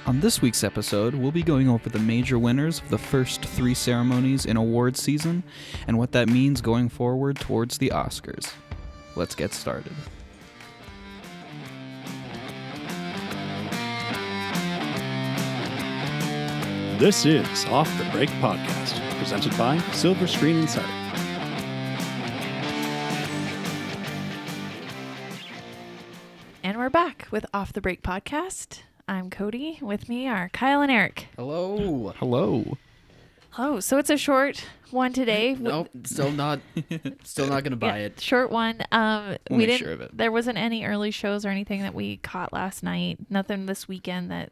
On this week's episode, we'll be going over the major winners of the first 3 ceremonies in award season and what that means going forward towards the Oscars. Let's get started. This is Off the Break Podcast, presented by Silver Screen Insider. And we're back with Off the Break Podcast. I'm Cody. With me are Kyle and Eric. Hello. Hello. Oh, so it's a short one today. Nope, still not gonna buy it. Short one. We'll We make didn't. sure of it. There wasn't any early shows or anything that we caught last night. Nothing this weekend that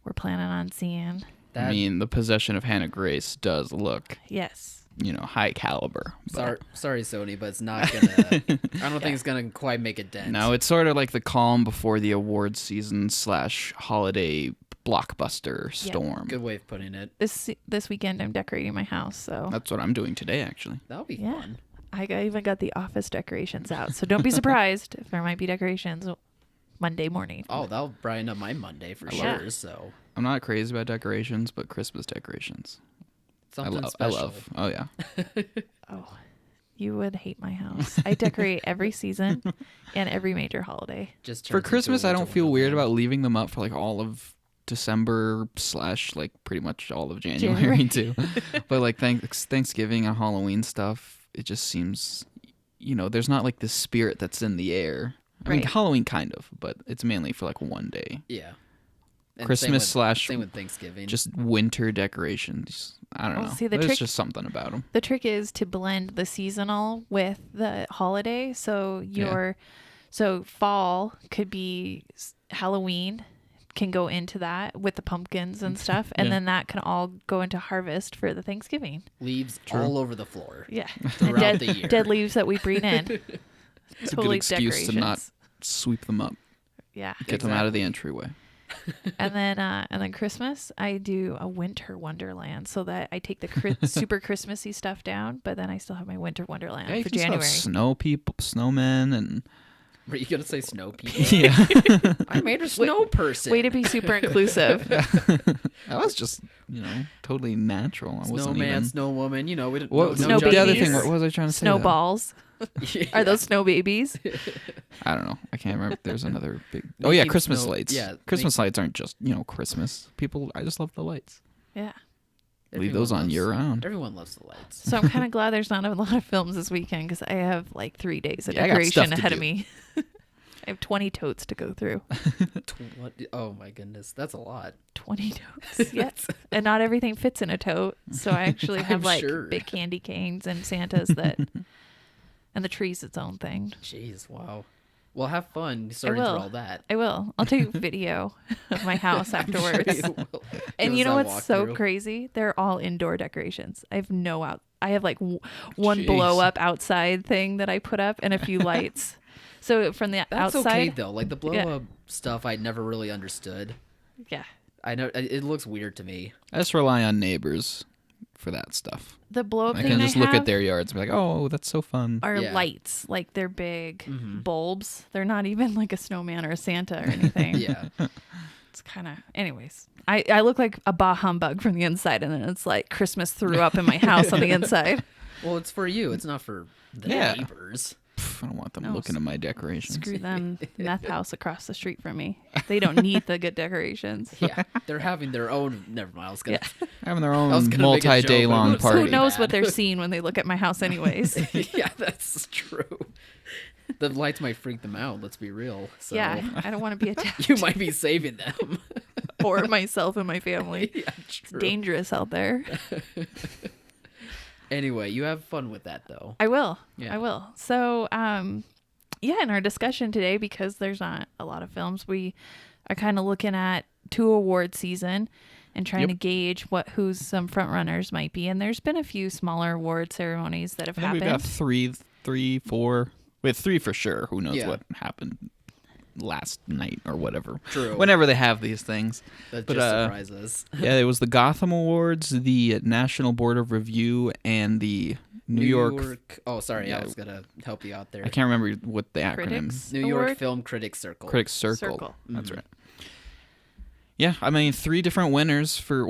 we're planning on seeing. I mean, the possession of Hannah Grace does look, Yes. high caliber. Sorry, Sony, but it's not gonna. I don't think it's gonna quite make a dent. No, it's sort of like the calm before the award season / holiday blockbuster storm. Good way of putting it. This weekend I'm decorating my house, so That's what I'm doing today, actually. That'll be yeah. fun. Even got the office decorations out, so don't be surprised if there might be decorations Monday morning. Oh, that'll brighten up my Monday for love sure. it. So I'm not crazy about decorations, but Christmas decorations. something I special. love. Oh, yeah. Oh, you would hate my house. I decorate every season and every major holiday. Just For turns into Christmas, a I don't winter feel weird wonderland. about leaving them up for like all of December / pretty much all of January. January too. But like Thanksgiving and Halloween stuff, it just seems, there's not like this spirit that's in the air. I mean, Right. Halloween kind of, but it's mainly for like one day. Yeah. And Christmas same with Thanksgiving. Just winter decorations. I don't Well, know. see, the There's trick- just something about them. The trick is to blend the seasonal with the holiday. So so fall could be Halloween, can go into that with the pumpkins and stuff, and Yeah. then that can all go into harvest for the Thanksgiving. leaves True. all over the floor. Yeah, Throughout and the year. dead leaves that we bring in. It's totally a good excuse decorations. to not sweep them up. Yeah, Get them out of the entryway. and then Christmas, I do a winter wonderland, so that I take the super Christmassy stuff down, but then I still have my winter wonderland Yeah, you for can still have January. snow people, snowmen, and Were you gonna say snow people? yeah. I made a snow person. Way to be super inclusive. That was just, totally natural. I wasn't Snowman, even... snow woman. We didn't. What, Snow the other babies. thing, what was I trying to say? though? Snowballs. Yeah. Are those snow babies? I don't know. I can't remember. There's another big... Oh, yeah, Making Christmas snow- lights. yeah, Christmas lights aren't just, Christmas. I just love the lights. Yeah. Leave those on year-round. Everyone loves the lights. So I'm kind of glad there's not a lot of films this weekend because I have like 3 days of Yeah, I got stuff decoration to ahead of do. me. I have 20 totes to go through. Oh my goodness, that's a lot. 20 totes. Yes. And not everything fits in a tote. So I actually have I'm like sure. big candy canes and Santas that, and the tree's its own thing. Jeez, wow. Well, have fun sorting through will. all that. I will. I'll take a video of my house afterwards. I'm sure you will. And Give you us know that what's so walkthrough. crazy? They're all indoor decorations. I have like one Jeez. blow up outside thing that I put up and a few lights. So from the That's outside, okay though. Like the blow up stuff, I never really understood. yeah, I know it looks weird to me. I just rely on neighbors for that stuff. the blow up I thing can just I look have at their yards and be like, oh, that's so fun. are Yeah. lights. Like they're big Mhm. bulbs. They're not even like a snowman or a Santa or anything. Yeah. It's kind of, anyways. I look like a bah humbug from the inside, and then it's like Christmas threw up in my house on the inside. Well, it's for you. It's not for the Yeah. neighbors. Pff, I don't want them No, looking at my decorations. Screw them. Meth house across the street from me. They don't need the good decorations. Yeah, they're having their own. Never mind. I was gonna. Having their I was own gonna make a joke, multi-day but long who's- party. Who knows bad. what they're seeing when they look at my house anyways. Yeah, that's true. The lights might freak them out. Let's be real. So Yeah, I don't want to be attacked. you might be saving them. Or myself and my family. Yeah, It's true. dangerous out there. Anyway, you have fun with that though. I will. Yeah. I will. So, yeah, in our discussion today, because there's not a lot of films, we are kind of looking at 2 award season and trying to gauge who's some front runners might be. And there's been a few smaller award ceremonies that have I think happened. we've got three, 4. We have 3 for sure. Who knows Yeah. what happened last night or whatever. True. Whenever they have these things. That But, just surprises. Yeah, it was the Gotham Awards, the National Board of Review, and the New York. Oh, sorry. Yeah. I was gonna help you out there. I can't remember what the acronym. Critics New York Award? Film Critics Circle. Critics Circle. Circle. That's Mhm. right. Yeah, I mean, three different winners for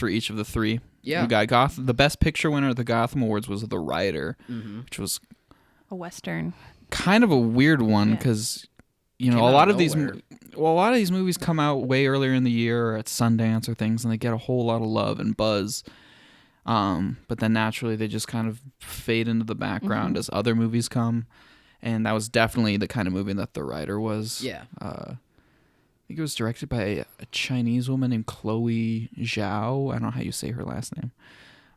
each of the three. Yeah. We got the best picture winner of the Gotham Awards was The Rider, which was A Western. kind of a weird one Yeah. because Came a out lot of of these nowhere. a lot of these movies come out way earlier in the year or at Sundance or things, and they get a whole lot of love and buzz. But then naturally they just kind of fade into the background as other movies come, and that was definitely the kind of movie that The Rider was. Yeah. I think it was directed by a Chinese woman named Chloe Zhao. I don't know how you say her last name.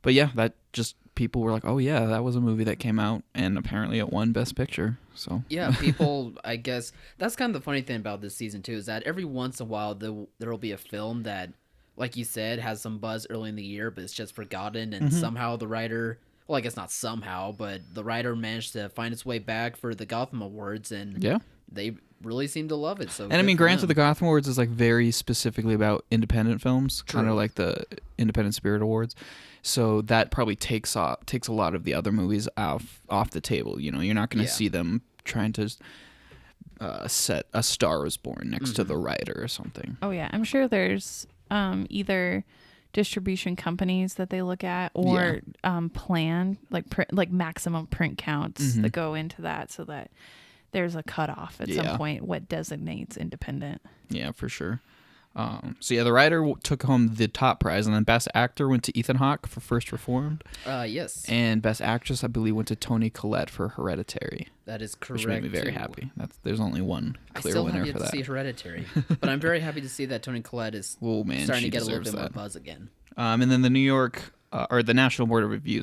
But yeah, that just people were like, oh yeah, that was a movie that came out and apparently it won Best Picture. So Yeah, people, I guess, that's kind of the funny thing about this season too, is that every once in a while there will be a film that, like you said, has some buzz early in the year, but it's just forgotten, and somehow the writer, well, I guess not somehow, but the writer managed to find its way back for the Gotham Awards, and yeah. they really seem to love it. So, And I mean, granted, the Gotham Awards is like very specifically about independent films, kind of True. like the Independent Spirit Awards. So that probably takes a lot of the other movies off the table. You know, you're not going to Yeah. see them trying to set A Star Is Born next to The Rider or something. Oh yeah, I'm sure there's either distribution companies that they look at or plan like maximum print counts that go into that, so that there's a cutoff at some point what designates independent. Yeah, for sure. So yeah, The Rider took home the top prize, and then Best Actor went to Ethan Hawke for First Reformed, yes, and Best Actress, I believe, went to Toni Collette for Hereditary, that is correct. which made me very too. happy. There's only one I clear still winner have yet for to that. see Hereditary, but I'm very happy to see that Toni Collette is Oh man, starting she to get a little deserves bit more that. buzz again. And then the New York or the National Board of Review,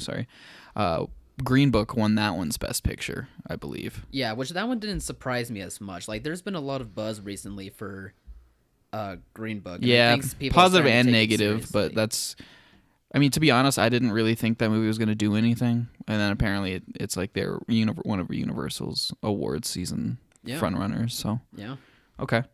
Green Book won that one's Best Picture, I believe. Yeah, which that one didn't surprise me as much. Like, there's been a lot of buzz recently for Green Book. And I Yeah, think people are positive starting to and take it negative, but seriously. that's. I mean, to be honest, I didn't really think that movie was going to do anything, and then apparently it's like they're one of Universal's awards season frontrunners. So Yeah. okay,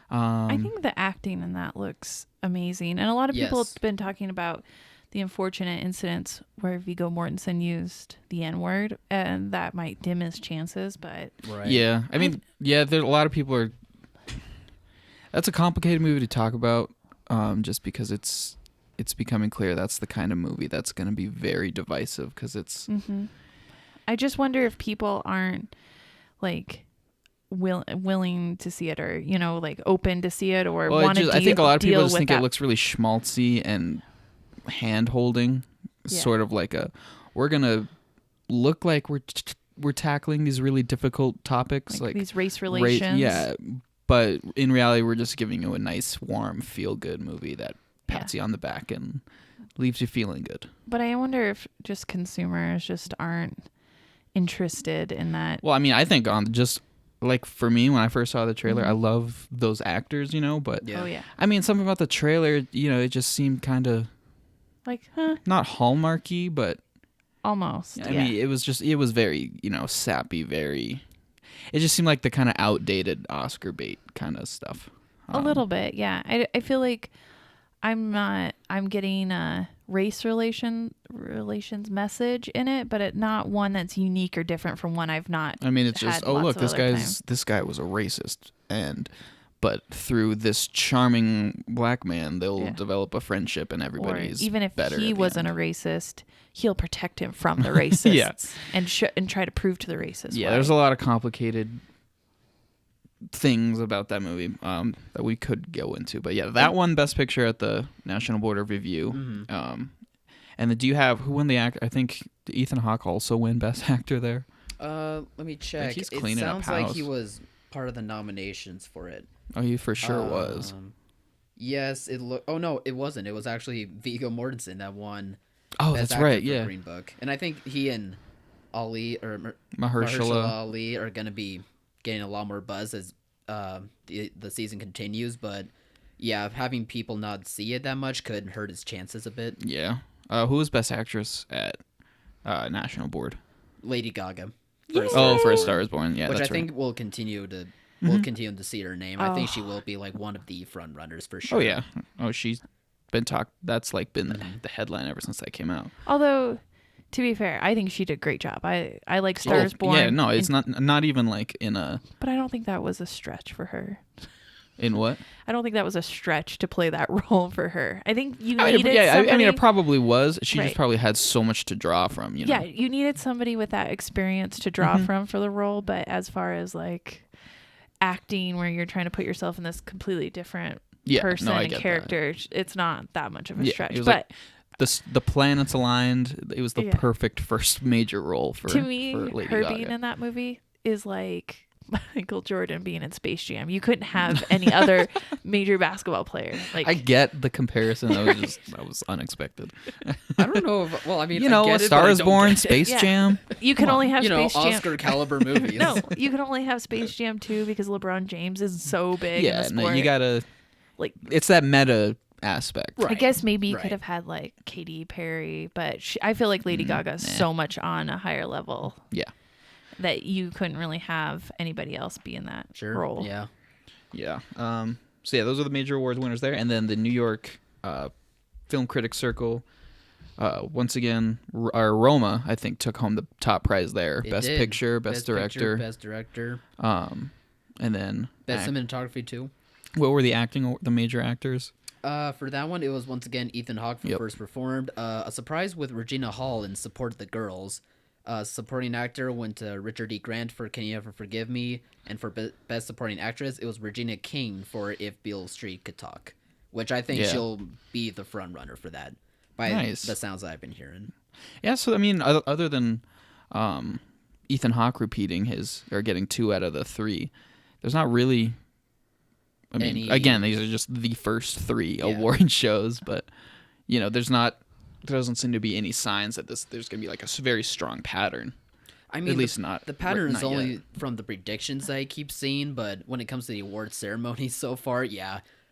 I think the acting in that looks amazing, and a lot of people Yes. have been talking about the unfortunate incidents where Viggo Mortensen used the N-word, and that might dim his chances. But Right. yeah, I mean, yeah, there a lot of people are. That's a complicated movie to talk about, just because it's becoming clear that's the kind of movie that's going to be very divisive because it's. I just wonder if people aren't like willing to see it, or like open to see it, or Well, want to. I think a lot of people just think that. it looks really schmaltzy and hand-holding, sort of like we're gonna look like we're tackling these really difficult topics, like these race relations. yeah, but in reality, we're just giving you a nice, warm, feel-good movie that pats you on the back and leaves you feeling good. But I wonder if just consumers just aren't interested in that. Well, I mean, I think just like for me, when I first saw the trailer, I love those actors, but Yeah. Oh yeah, I mean, something about the trailer, it just seemed kind of like not hallmarky, but almost. I mean, it was very, sappy, very. It just seemed like the kind of outdated Oscar bait kind of stuff. A little bit, yeah. I feel like I'm getting a race relations message in it, but not one that's unique or different from one I've not. I mean, it's just, had oh look, lots of other times. this guy was a racist, but through this charming black man, they'll develop a friendship, and Or everybody's even if better he at the wasn't end. a racist, he'll protect him from the racists. Yeah. and try to prove to the racists. Yeah, why. there's a lot of complicated things about that movie that we could go into, but yeah, that won Best Picture at the National Board of Review. And then do you have who won the act? I think did Ethan Hawke also win Best Actor there. Let me check. he's It cleaning up sounds like he house. was part of the nominations for it. Oh, he for sure was. Yes, it look. Oh no, it wasn't. It was actually Viggo Mortensen that won. Oh, Best that's Actor right. for Yeah, Green Book, and I think he and Ali or Mahershala. Ali are gonna be getting a lot more buzz as the season continues. But yeah, having people not see it that much could hurt his chances a bit. Yeah. Who was Best Actress at National Board? Lady Gaga. For A Star Is Born. Yeah, which I that's think will continue to. We'll continue to see her name. I think she will be like one of the front runners for sure. Oh yeah. Oh, she's been talked. That's like been the headline ever since that came out. Although, to be fair, I think she did a great job. I like Stars Born. Yeah, no, it's not even like in a. But I don't think that was a stretch for her. In what? I don't think that was a stretch to play that role for her. I think you I mean, needed yeah, somebody. I mean, it probably was. She Right. just probably had so much to draw from, you know? Yeah, you needed somebody with that experience to draw from for the role. But as far as like acting, where you're trying to put yourself in this completely different person I and get character, it's not that much of a Yeah, stretch. it was But the planets aligned. It was the Yeah. perfect first major role for to me, for Lady her Gaga. being in that movie is like Michael Jordan being in Space Jam. You couldn't have any other major basketball player. Like I get the comparison. That was unexpected. I don't know. Well, I mean, You I know, get A it, Star but I is don't Born, get it. Space Yeah. Jam. you can only have You know, Space Jam. Oscar caliber movies. No, you can only have Space Jam 2 because LeBron James is so big in Yeah, the no, sport. you gotta. Like, It's that meta aspect. I guess maybe you right. could have had like Katy Perry, but I feel like Lady Gaga is so much on a higher level Yeah. that you couldn't really have anybody else be in that Sure. role. Yeah. Yeah. So yeah, those are the major awards winners there, and then the New York Film Critics Circle. Once again, Roma, I think, took home the top prize there. It Best did. Picture, Best Director, Best Director. and then Best Cinematography too. what were the major actors? For that one, it was once again Ethan Hawke for Yep. First Performed. A surprise with Regina Hall in Support the Girls. Supporting actor went to Richard E. Grant for Can You Ever Forgive Me? And for Best Supporting Actress, it was Regina King for If Beale Street Could Talk. Which I think Yeah. she'll be the front runner for that. By Nice. the sounds I've been hearing. Yeah, so I mean, other than Ethan Hawke repeating or getting 2 out of the 3, there's not really. I mean, again, these are just the first 3 award shows, but you know, there doesn't seem to be any signs that there's gonna be like a very strong pattern. I mean, At least not the pattern is not only yet. from the predictions that I keep seeing, but when it comes to the award ceremony so far,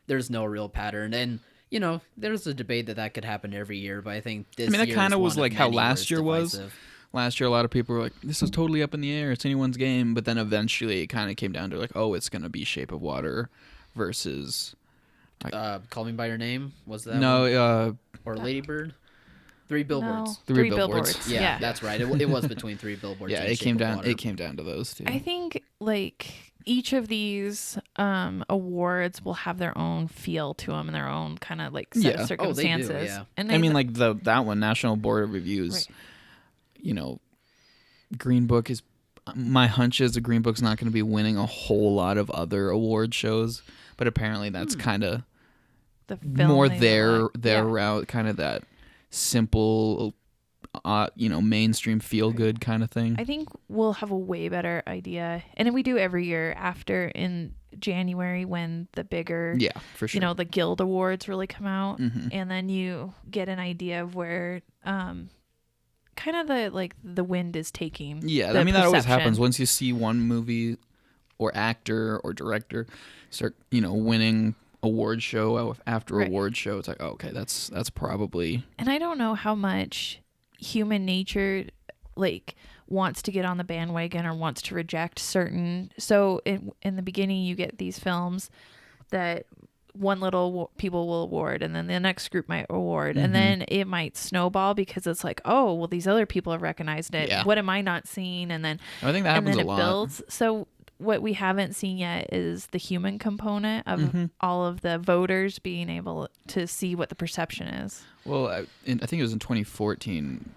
there's no real pattern. And you know, there's a debate that could happen every year, but I think this. I mean, that year kind is of was one like how many where last it's year was. divisive. Last year, a lot of people were like, "This is totally up in the air. It's anyone's game." But then eventually, it kind of came down to like, "Oh, it's gonna be Shape of Water versus." Call Me by Your Name was that? No, one? Or Lady Bird. 3 Billboards. No, Three Three Billboards. Billboards. Yeah, that's right. It was between 3 Billboards. yeah, and it Shape came of down. Water. It came down to those 2. I think like each of these awards will have their own feel to them and their own kind of like set Yeah. of Oh, they do, circumstances. yeah. And I mean, like that one, National Board of Reviews. Right. You know, Green Book is. My hunch is the Green Book's not going to be winning a whole lot of other award shows, but apparently that's kind of the film more they their like. their Yeah. route, kind of that simple, mainstream feel good kind of thing. I think we'll have a way better idea, and we do every year after in January when the bigger, Yeah, for sure. the Guild Awards really come out, Mhm. and then you get an idea of where kind of the wind is taking. Yeah, the I mean that always perception. happens once you see one movie or actor or director start, winning award show after Right. award show. It's like, oh, okay, that's probably And I don't know how much human nature wants to get on the bandwagon or wants to reject certain. So in the beginning, you get these films that one little people will award, and then the next group might award, and then it might snowball because it's like, oh, well, these other people have recognized it. Yeah. What am I not seeing? And then I think that and happens then a it lot. builds. So what we haven't seen yet is the human component of all of the voters being able to see what the perception is. Well, I think it was in 2014.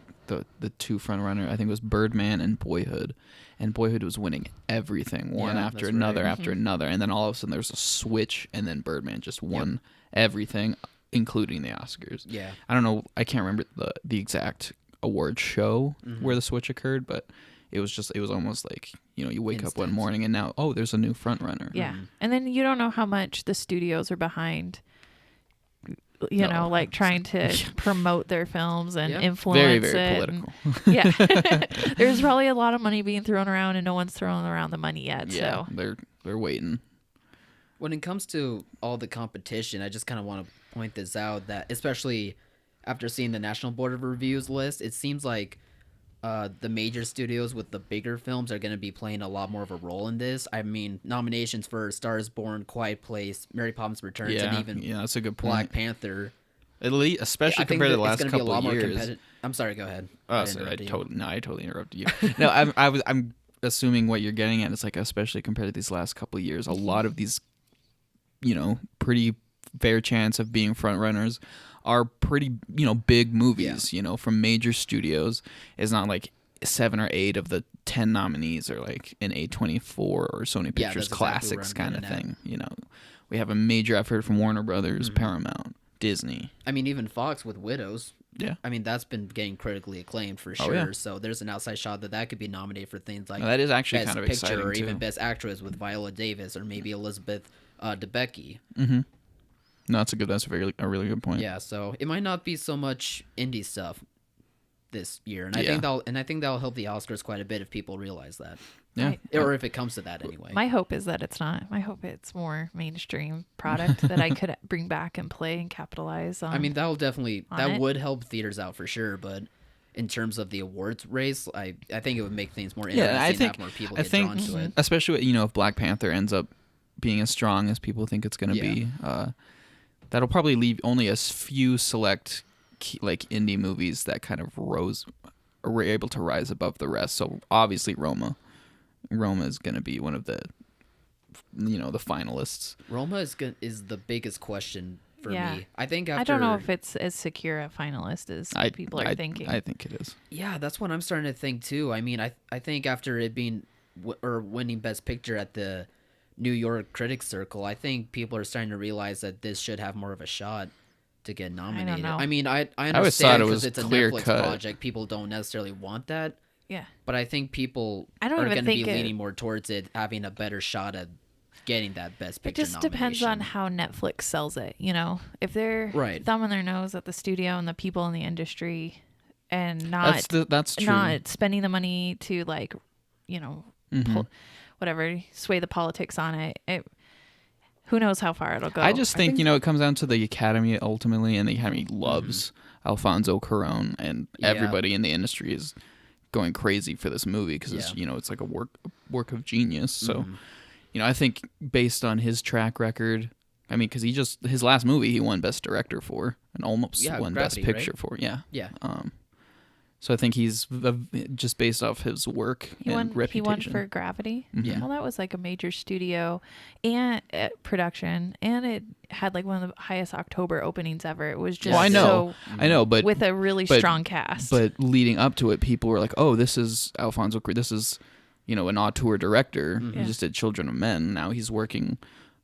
The 2 front runner, I think it was Birdman and Boyhood, and Boyhood was winning everything one Yeah, after that's another right. after another, and then all of a sudden there was a switch, and then Birdman just won everything, including the Oscars. Yeah. I don't know, I can't remember the exact award show where the switch occurred, but it was almost like you wake up one Instant. morning and now there's a new front runner. Yeah. And then you don't know how much the studios are behind, No, trying to promote their films and Yeah. influence Very, very it. and- political. yeah. There's probably a lot of money being thrown around and no one's throwing around the money yet. Yeah, So they're waiting. When it comes to all the competition, I just kind of want to point this out that, especially after seeing the National Board of Reviews list, it seems like the major studios with the bigger films are going to be playing a lot more of a role in this. I mean, nominations for Star is Born, Quiet Place, Mary Poppins Returns, and even that's a good point. Black Panther. At least, especially I think compared to that the it's last gonna be a couple lot of more years. competitive. I'm sorry, go ahead. Oh, I sorry, I interrupted you. totally interrupted you. No, I'm assuming what you're getting at is like, especially compared to these last couple of years, a lot of these pretty fair chance of being front runners are pretty, big movies, from major studios. It's not like 7 or 8 of the 10 nominees are like an A24 or Sony Pictures that's exactly Classics where I'm kind of getting thing. We have a major effort from Warner Brothers, Paramount, Disney. I mean, even Fox with Widows. Yeah. I mean, that's been getting critically acclaimed for sure. Oh, yeah. So there's an outside shot that could be nominated for things like That is actually Best kind of Picture exciting or too. even Best Actress with Viola Davis or maybe Elizabeth Debicki. Mm-hmm. No, that's a really good point. Yeah, so it might not be so much indie stuff this year, and I Yeah. think that'll help the Oscars quite a bit if people realize that, Yeah. or if it comes to that anyway. My hope is that it's not. My hope it's more mainstream product that I could bring back and play and capitalize on. I mean, that'll definitely on it. would help theaters out for sure, but in terms of the awards race, I think it would make things more interesting. Yeah, I think have more people I get think drawn to it. especially if Black Panther ends up being as strong as people think it's going to be, that'll probably leave only a few select like indie movies that kind of were able to rise above the rest. So obviously Roma is going to be one of the the finalists. Roma is the biggest question for Yeah. me. I think after I don't know if it's as secure a finalist as people are thinking. I think it is. Yeah, that's what I'm starting to think too. I mean, I think after it being or winning Best Picture at the New York Critics Circle, I think people are starting to realize that this should have more of a shot to get nominated. know. I mean, I always understand thought it because was it's a clear Netflix cut. project. People don't necessarily want that, Yeah. but I think people I don't are even going to be think it- leaning more towards it having a better shot at getting that Best It Picture just depends on nomination. how Netflix sells it. If they're Right. thumbing their nose at the studio and the people in the industry and not That's true. not spending the money to Mm-hmm. whatever, sway the politics on it, who knows how far it'll go. I just think, it comes down to the Academy ultimately, and the Academy loves Alfonso Cuarón, and Yeah. everybody in the industry is going crazy for this movie because it's it's like a work of genius. So, I think based on his track record, I mean, because his last movie he won Best Director for and almost won Gravity, Best right? Picture for. Yeah. Yeah. So I think he's just based off his work he and won. reputation. He won for Gravity. Yeah. Well, that was like a major studio and production, and it had like one of the highest October openings ever. It was just Well, I know, but with a really strong cast. But leading up to it, people were like, "Oh, this is Alfonso. This is, an auteur director. He Yeah. just did Children of Men. Now he's working,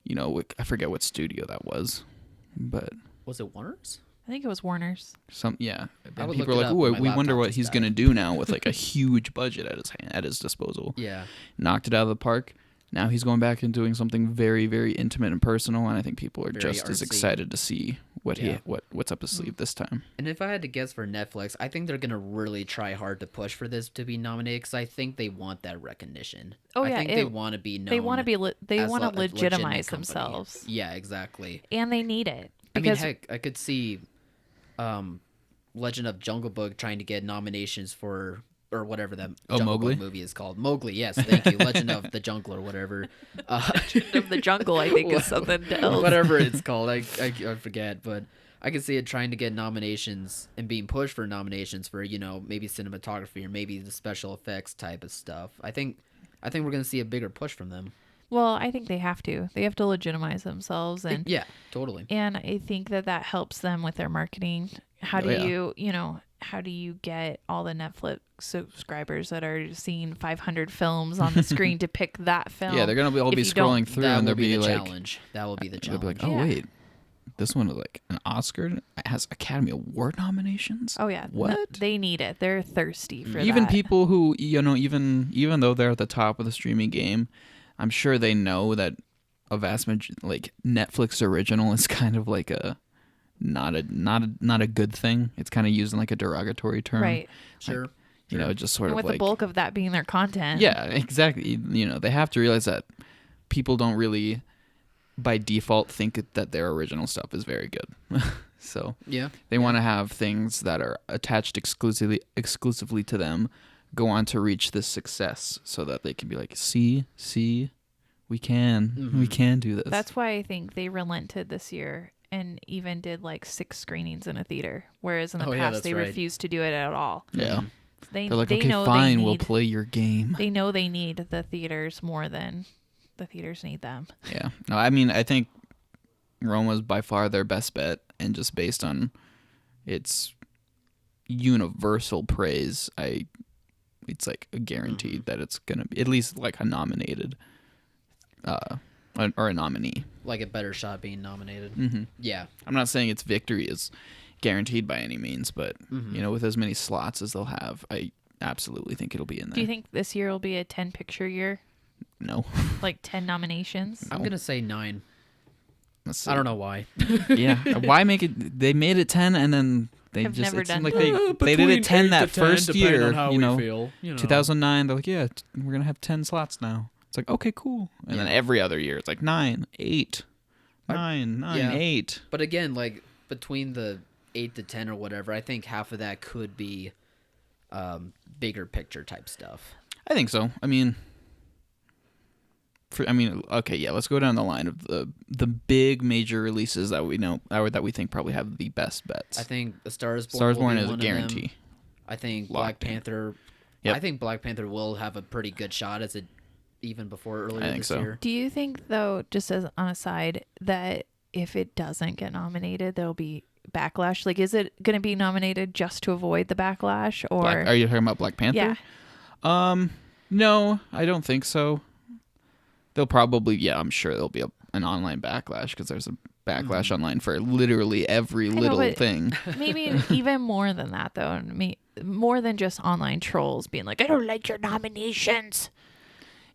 with, I forget what studio that was, but Was it Warner's? I think it was Warner's. yeah. I And would people look are it like, up, "Oh, but my we wonder laptop what just he's died." gonna do now with like a huge budget at his disposal." Yeah. Knocked it out of the park. Now he's going back and doing something very, very intimate and personal, and I think people are Very just as artsy. excited to see what Yeah. what's up his sleeve this time. And if I had to guess for Netflix, I think they're gonna really try hard to push for this to be nominated because I think they want that recognition. Oh, I yeah, think they want to be known. They want to be. They as want a to legitimate legitimize company. themselves, Yeah, exactly. and they need it I mean, because heck, I could see, Legend of Jungle Book trying to get nominations for or whatever that Jungle Mowgli? Book movie is called. Mowgli, yes, thank you. Legend of the Jungle or whatever. of the jungle, I think, is something else. Whatever it's called, I forget, but I can see it trying to get nominations and being pushed for nominations for maybe cinematography or maybe the special effects type of stuff. I think we're gonna see a bigger push from them. Well, I think they have to. They have to legitimize themselves, and Yeah, totally. and I think that helps them with their marketing. How do yeah. how do you get all the Netflix subscribers that are seeing 500 films on the screen to pick that film? Yeah, they're gonna all if be you don't- scrolling through, That and will they'll be be the like, challenge. That will be the they'll challenge. be like, "Oh Yeah. wait, this one is like an Oscar. It has Academy Award nominations." Oh yeah, What? they need it. They're thirsty for Even that. people who even though they're at the top of the streaming game, I'm sure they know that a vast like Netflix original is kind of like a not a good thing. It's kind of used in like a derogatory term, right? Sure. Just sort And of with like the bulk of that being their content. yeah, exactly. They have to realize that people don't really by default think that their original stuff is very good. So Yeah. they want to have things that are attached exclusively to them go on to reach this success so that they can be like, see, we can do this. That's why I think they relented this year and even did like 6 screenings in a theater, whereas in the Oh, yeah, past that's they right. refused to do it at all. yeah. They They're like, they okay, know fine, they we'll need, play your game. They know they need the theaters more than the theaters need them. Yeah. No, I mean, I think Roma's by far their best bet, and just based on its universal praise, it's like a guarantee that it's gonna be at least like a nominated, or a nominee. Like a better shot being nominated. Mm-hmm. Yeah. I'm not saying its victory is guaranteed by any means, but with as many slots as they'll have, I absolutely think it'll be in there. Do you think this year will be a 10-picture year? No. Like 10 nominations? I'm gonna say 9. Let's see. I don't know why. Yeah. Why make it? They made it 10, and then they Have just never it seemed done like they did it 10 that first year. 2009. They're like, yeah, we're gonna have 10 slots now. It's like, okay, cool. And then every other year, it's like 9, 8, 9, 8. But again, like between the 8 to 10 or whatever, I think half of that could be bigger picture type stuff. I think so. I mean, okay, yeah. Let's go down the line of the big major releases that we know or that we think probably have the best bets. I think A Star Is Born. Star Is Born will be is a one guarantee. of them. I think Locked Black Panther. Yep. I think Black Panther will have a pretty good shot as it even before earlier I think this so. year. Do you think, though, just as on a side, that if it doesn't get nominated, there'll be backlash? Like, is it going to be nominated just to avoid the backlash, or Are you talking about Black Panther? Yeah. No, I don't think so. They'll probably, I'm sure there'll be an online backlash because there's a backlash online for literally every little but thing. maybe even more than that, though. More than just online trolls being like, I don't like your nominations.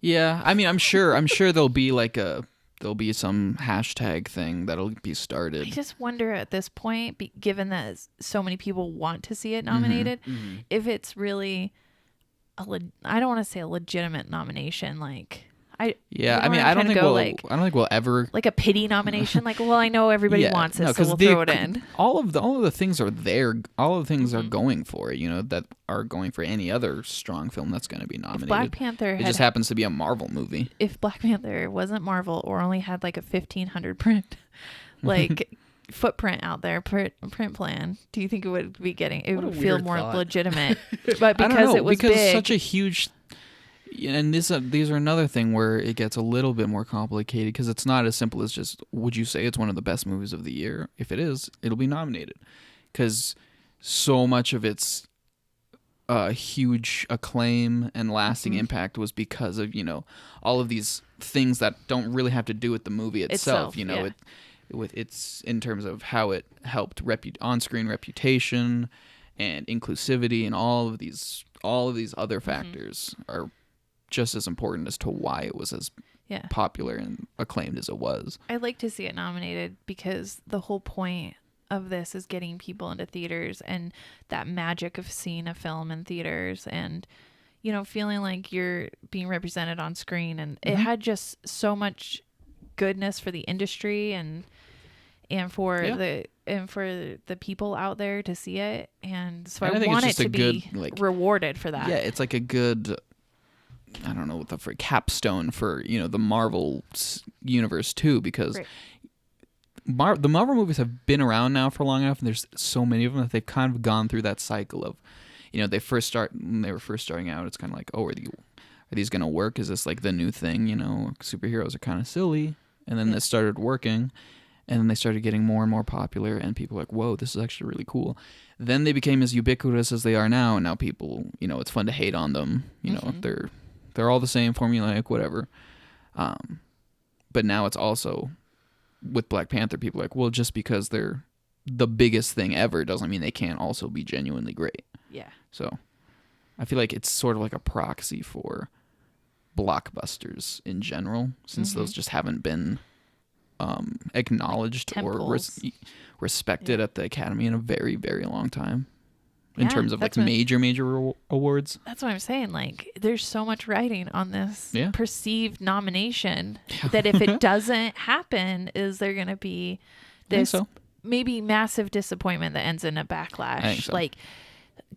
Yeah, I mean, I'm sure there'll be there'll be some hashtag thing that'll be started. I just wonder at this point, given that so many people want to see it nominated, if it's really I don't want to say a legitimate nomination, like I don't think we'll ever like a pity nomination. Like, well, I know everybody wants it, so we'll throw it in. All of the things are there. All of the things are going for it. That are going for any other strong film that's going to be nominated. If Black Panther it just happens to be a Marvel movie. If Black Panther wasn't Marvel or only had like a 1,500 print, like footprint out there, print plan, do you think it would be getting? It would feel more legitimate, but because it was big, it's such a huge. And these are another thing where it gets a little bit more complicated because it's not as simple as just, would you say it's one of the best movies of the year? If it is, it'll be nominated because so much of its huge acclaim and lasting impact was because of all of these things that don't really have to do with the movie itself. It's in terms of how it helped on-screen reputation and inclusivity, and all of these other factors are just as important as to why it was as popular and acclaimed as it was. I'd like to see it nominated because the whole point of this is getting people into theaters and that magic of seeing a film in theaters and feeling like you're being represented on screen, and it had just so much goodness for the industry and for the people out there to see it, and so I want it to be rewarded for that. Yeah, it's like a good, I don't know what the capstone for the Marvel universe too, because the Marvel movies have been around now for long enough, and there's so many of them that they've kind of gone through that cycle of, when they were first starting out, it's kind of like, oh, are these gonna work? Is this like the new thing? Superheroes are kind of silly, and then it started working. And then they started getting more and more popular, and people were like, whoa, this is actually really cool. Then they became as ubiquitous as they are now, and now people, it's fun to hate on them. They're all the same, formulaic, whatever. But now it's also, with Black Panther, people are like, well, just because they're the biggest thing ever doesn't mean they can't also be genuinely great. Yeah. So I feel like it's sort of like a proxy for blockbusters in general, since those just haven't been acknowledged or respected at the Academy in a very, very long time in terms of like major awards. That's what I'm saying. Like, there's so much writing on this perceived nomination that if it doesn't happen, is there going to be this maybe massive disappointment that ends in a backlash? So. Like,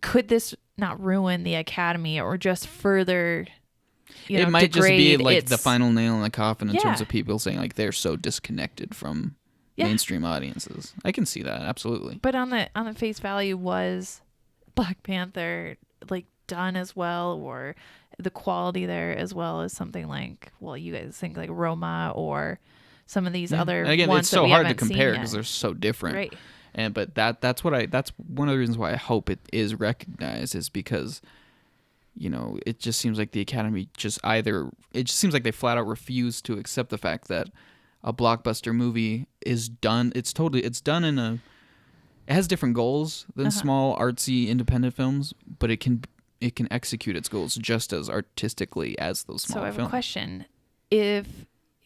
could this not ruin the Academy or just further it might just be like the final nail in the coffin in terms of people saying like they're so disconnected from mainstream audiences. I can see that, absolutely. But on the face value, was Black Panther like done as well, or the quality there as well as something like, well, you guys think like Roma or some of these other And again, ones it's that so we hard to haven't seen compare yet. because they're so different. Right. But that's one of the reasons why I hope it is recognized, is because, it just seems like the Academy it just seems like they flat out refuse to accept the fact that a blockbuster movie is done. It's done it has different goals than small artsy independent films, but it can execute its goals just as artistically as those smaller So I have films. a question.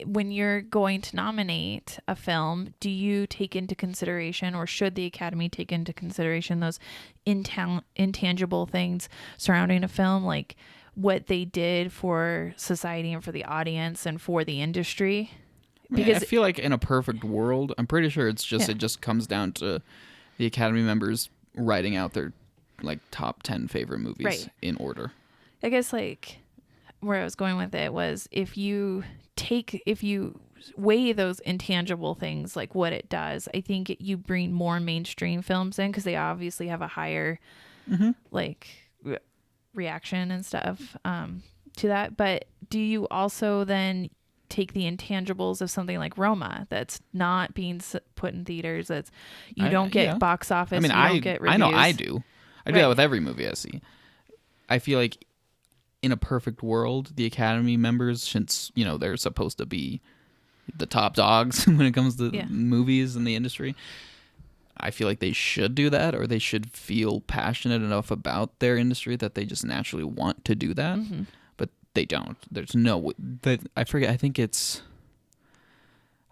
When you're going to nominate a film, do you take into consideration, or should the Academy take into consideration, those intangible things surrounding a film, like what they did for society and for the audience and for the industry? Because I feel like in a perfect world, I'm pretty sure it just comes down to the Academy members writing out their top 10 favorite movies in order. I guess where I was going with it was, if you weigh those intangible things, like what it does, I think you bring more mainstream films in, because they obviously have a higher reaction and stuff to that. But do you also then take the intangibles of something like Roma, that's not being put in theaters, that's you don't get box office, I mean, you don't get reviews? I know I do. I do that with every movie I see. I feel like in a perfect world, the Academy members, since they're supposed to be the top dogs when it comes to movies in the industry, I feel like they should do that, or they should feel passionate enough about their industry that they just naturally want to do that. Mm-hmm. But they don't. There's no. I forget.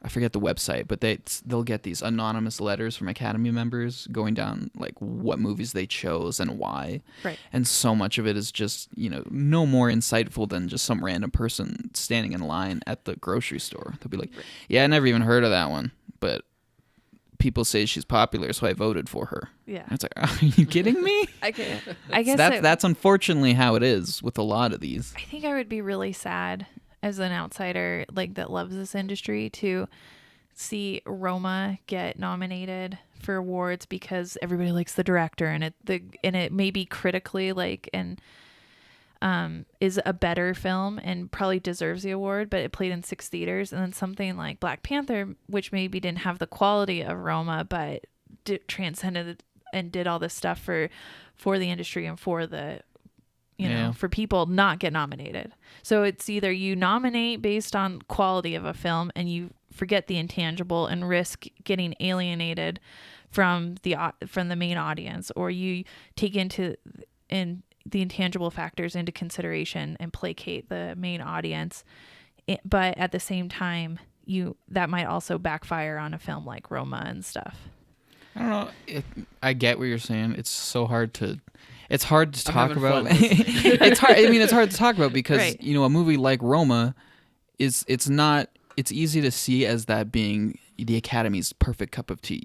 I forget the website, but they'll get these anonymous letters from Academy members going down what movies they chose and why. Right. And so much of it is just, no more insightful than just some random person standing in line at the grocery store. They'll be like, yeah, I never even heard of that one, but people say she's popular, so I voted for her. Yeah. And it's like, are you kidding me? I guess that's unfortunately how it is with a lot of these. I think I would be really sad as an outsider that loves this industry to see Roma get nominated for awards because everybody likes the director, and it may be critically is a better film and probably deserves the award, but it played in 6 theaters. And then something like Black Panther, which maybe didn't have the quality of Roma, but transcended and did all this stuff for the industry and for the for people, not get nominated. So it's either you nominate based on quality of a film and you forget the intangible and risk getting alienated from the main audience, or you take the intangible factors into consideration and placate the main audience. But at the same time, that might also backfire on a film like Roma and stuff. I don't know. I get what you're saying. It's so hard to. It's hard to talk about. It's hard. I mean, it's hard to talk about because right. A movie like Roma it's easy to see as that being the Academy's perfect cup of tea.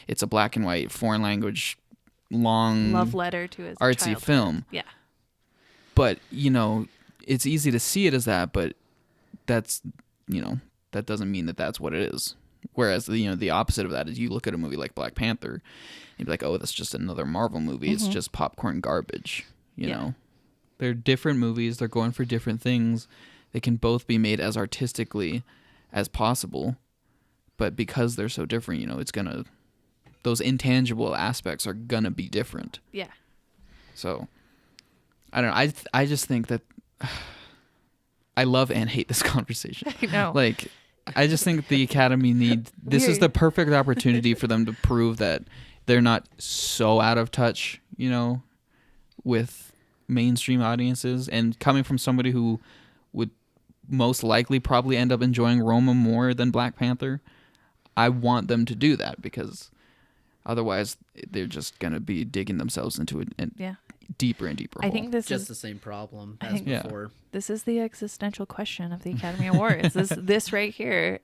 It's a black and white foreign language long love letter to his artsy childhood. film. Yeah. But it's easy to see it as that, but that's that doesn't mean that that's what it is. Whereas the opposite of that is you look at a movie like Black Panther, you'd be like, oh, that's just another Marvel movie. It's just popcorn garbage. You know, they're different movies. They're going for different things. They can both be made as artistically as possible, but because they're so different, it's those intangible aspects are gonna be different. Yeah. So, I don't know. I just think that I love and hate this conversation. I know. I just think the Academy this is the perfect opportunity for them to prove that they're not so out of touch, with mainstream audiences. And coming from somebody who would most likely probably end up enjoying Roma more than Black Panther, I want them to do that, because otherwise they're just going to be digging themselves into a deeper and deeper hole. I think this just is the same problem as before. This is the existential question of the Academy Awards. this right here,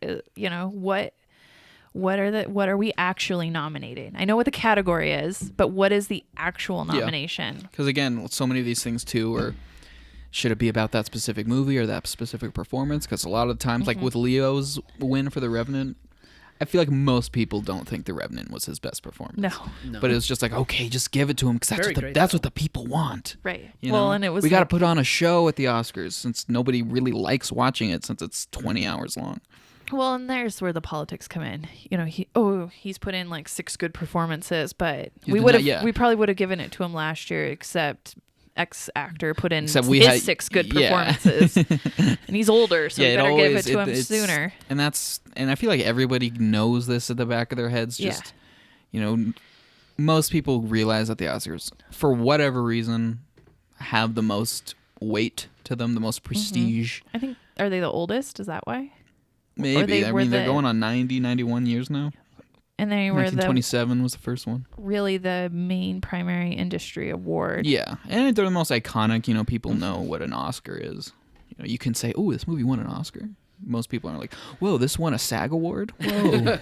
what are we actually nominating? I know what the category is, but what is the actual nomination? Because again, so many of these things too are, should it be about that specific movie or that specific performance? Because a lot of times, like with Leo's win for The Revenant, I feel like most people don't think The Revenant was his best performance. No. But it was just like, okay, just give it to him, because that's what the people want. Right. And it was we got to put on a show at the Oscars, since nobody really likes watching it, since it's 20 hours long. Well, and there's where the politics come in. He's put in like 6 good performances, but we probably would have given it to him last year, except X actor put in his 6 good performances, and he's older, so we better give it to him sooner. And I feel like everybody knows this at the back of their heads. Just most people realize that the Oscars, for whatever reason, have the most weight to them, the most prestige. I think, are they the oldest? Is that why? Maybe. I mean, they're going on 91 years now. And they were 1927 was the first one. Really the main primary industry award. Yeah. And they're the most iconic. People know what an Oscar is. You can say, oh, this movie won an Oscar. Most people are like, whoa, this won a SAG award? Whoa.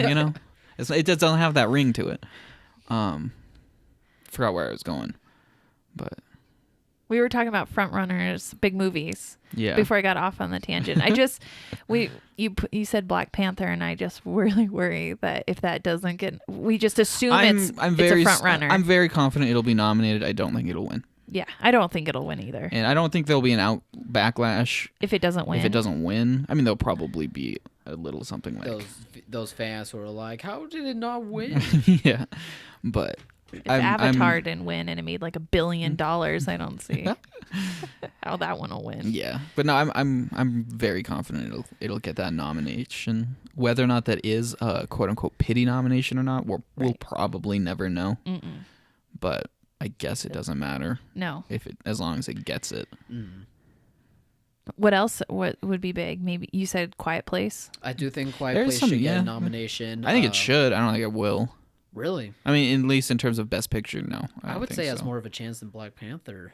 It just doesn't have that ring to it. Forgot where I was going. But we were talking about front runners, big movies. Yeah. Before I got off on the tangent, you said Black Panther, and I just really worry that if that doesn't get, we just assume it's a front runner. I'm very confident it'll be nominated. I don't think it'll win. Yeah, I don't think it'll win either. And I don't think there'll be an backlash if it doesn't win. I mean, there'll probably be a little something like those fans who are like, "How did it not win?" Yeah, but. If Avatar didn't win and it made like $1 billion, I don't see how that one will win. Yeah, but no, I'm very confident it'll get that nomination. Whether or not that is a quote unquote pity nomination or not, we'll probably never know. Mm-mm. But I guess it doesn't matter. No, as long as it gets it. Mm. What else? What would be big? Maybe you said Quiet Place. I do think Quiet Place should get a nomination. I think it should. I don't think it will. Really? I mean, at least in terms of Best Picture, no. I would say it has more of a chance than Black Panther.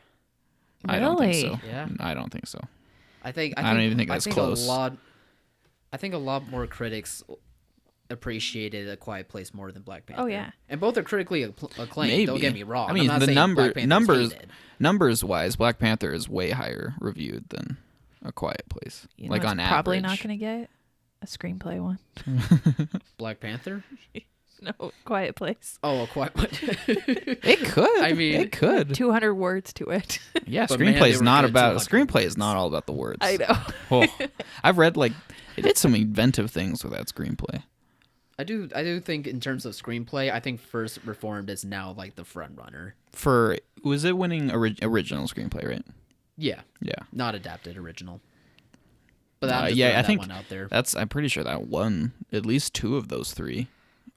I don't think so. Yeah. I don't think so. I don't even think that's close. I think a lot more critics appreciated A Quiet Place more than Black Panther. Oh yeah. And both are critically acclaimed. Maybe. Don't get me wrong. I mean, I'm not the numbers wise, Black Panther is way higher reviewed than A Quiet Place. On average. Probably not going to get a screenplay one. Black Panther? No, Quiet Place. Oh, A Quiet Place. It could. I mean, it could. 200 words to it. Yeah, screenplay is not all about the words. I know. I've read they did some inventive things with that screenplay. I do think in terms of screenplay, I think First Reformed is now like the front runner. Was it winning original screenplay, right? Yeah. Yeah. Not adapted, original. But I think one out there. I'm pretty sure that won at least 2 of those 3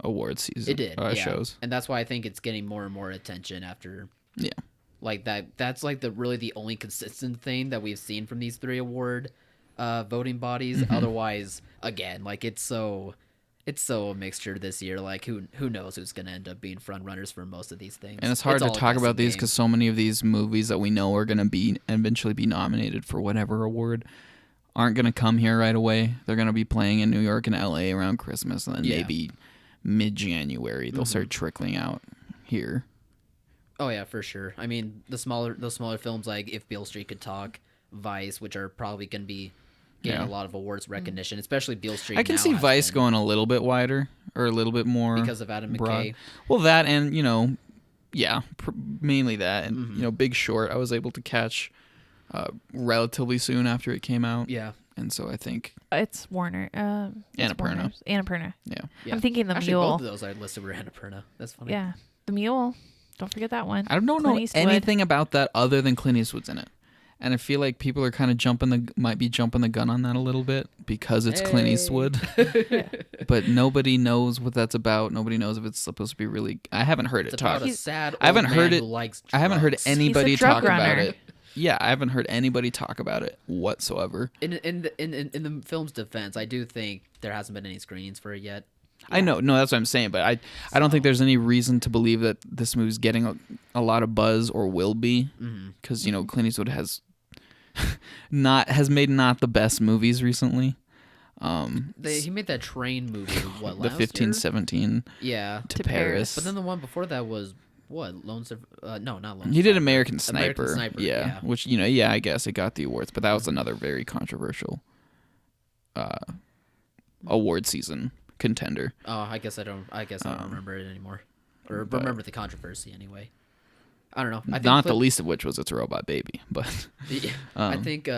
award season. It did. Shows. And that's why I think it's getting more and more attention after. Yeah. Like that's like the only consistent thing that we've seen from these 3 award voting bodies. Mm-hmm. Otherwise, again, like it's so a mixture this year. Like who knows who's going to end up being front runners for most of these things. And it's hard to talk about these because so many of these movies that we know are going to eventually be nominated for whatever award aren't going to come here right away. They're going to be playing in New York and LA around Christmas, and then maybe mid-January they'll start trickling out here. Oh yeah, for sure. I mean, those smaller films like If Beale Street Could Talk, Vice, which are probably going to be getting a lot of awards recognition, especially Beale Street. I can see Vice going a little bit wider or a little bit more because of Adam McKay. Well, that and mainly that, and Big Short I was able to catch relatively soon after it came out. Yeah. And so I think it's Warner. Annapurna. Annapurna. Yeah. I'm thinking the Actually, Mule. both of those I listed were Annapurna. That's funny. Yeah. The Mule. Don't forget that one. I don't know anything about that other than Clint Eastwood's in it. And I feel like people are kind of might be jumping the gun on that a little bit because it's Clint Eastwood. But nobody knows what that's about. Nobody knows if it's supposed to be really. I haven't heard it talk. About a sad old I haven't heard man it. Who likes drugs. I haven't heard anybody talk runner. about it. Yeah, I haven't heard anybody talk about it whatsoever. In the film's defense, I do think there hasn't been any screenings for it yet. I know, no, that's what I'm saying, but I don't think there's any reason to believe that this movie's getting a lot of buzz or will be, because Clint Eastwood has made not the best movies recently. He made that train movie last the 1517 to Paris. But then the one before that was what? No, not Lone He did Sniper. American Sniper. Yeah. Which I guess it got the awards, but that was another very controversial award season contender. Oh, I guess I don't remember it anymore, or remember the controversy anyway. I don't know. I think not the least of which was It's a Robot Baby, but I think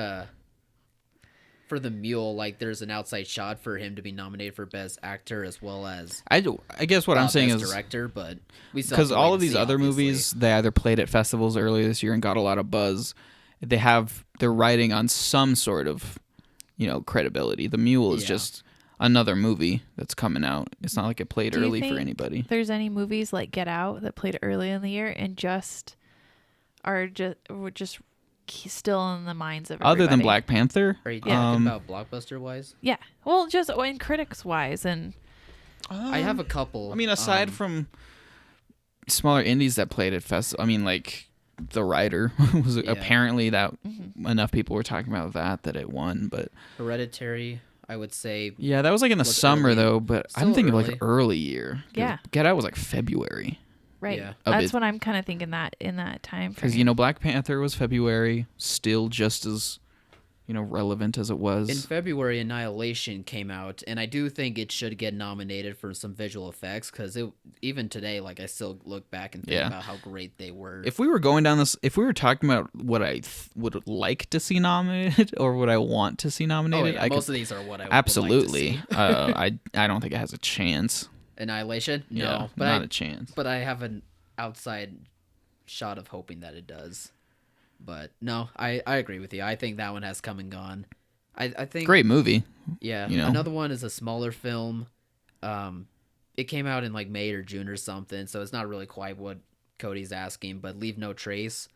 for the Mule, like there's an outside shot for him to be nominated for Best Actor as well as I guess what I'm saying Best is Director, but we still have because to all wait of to these see, other obviously. movies, they either played at festivals earlier this year and got a lot of buzz. They're riding on some sort of, credibility. The Mule is Yeah. just another movie that's coming out. It's not like it played Do you early for think anybody. There's any movies like Get Out that played early in the year and were just still in the minds of everybody? Other than Black Panther, Are you talking about blockbuster wise? Yeah. Well, just in critics wise, and I have a couple. I mean, aside from smaller indies that played at festival, I mean, like The Rider was apparently that enough people were talking about that it won, but Hereditary, I would say. yeah, that was like in the Was summer early. though. But I'm Still thinking of early. like early year. 'Cause Yeah. Get Out was like February right. Yeah. That's what I'm kind of thinking that in that time frame. because Black Panther was February, still just as relevant as it was. In February, Annihilation came out, and I do think it should get nominated for some visual effects because even today, like I still look back and think about how great they were. If we were going down this, if we were talking about what I would like to see nominated or what I want to see nominated, most of these are what I would absolutely. like to see. I don't think it has a chance. Annihilation, no, Yeah, but not a chance. But I have an outside shot of hoping that it does. But no, I agree with you. I think that one has come and gone. I think Great movie. Yeah, you know. Another one is a smaller film. It came out in like May or June or something, so it's not really quite what Cody's asking. But Leave No Trace.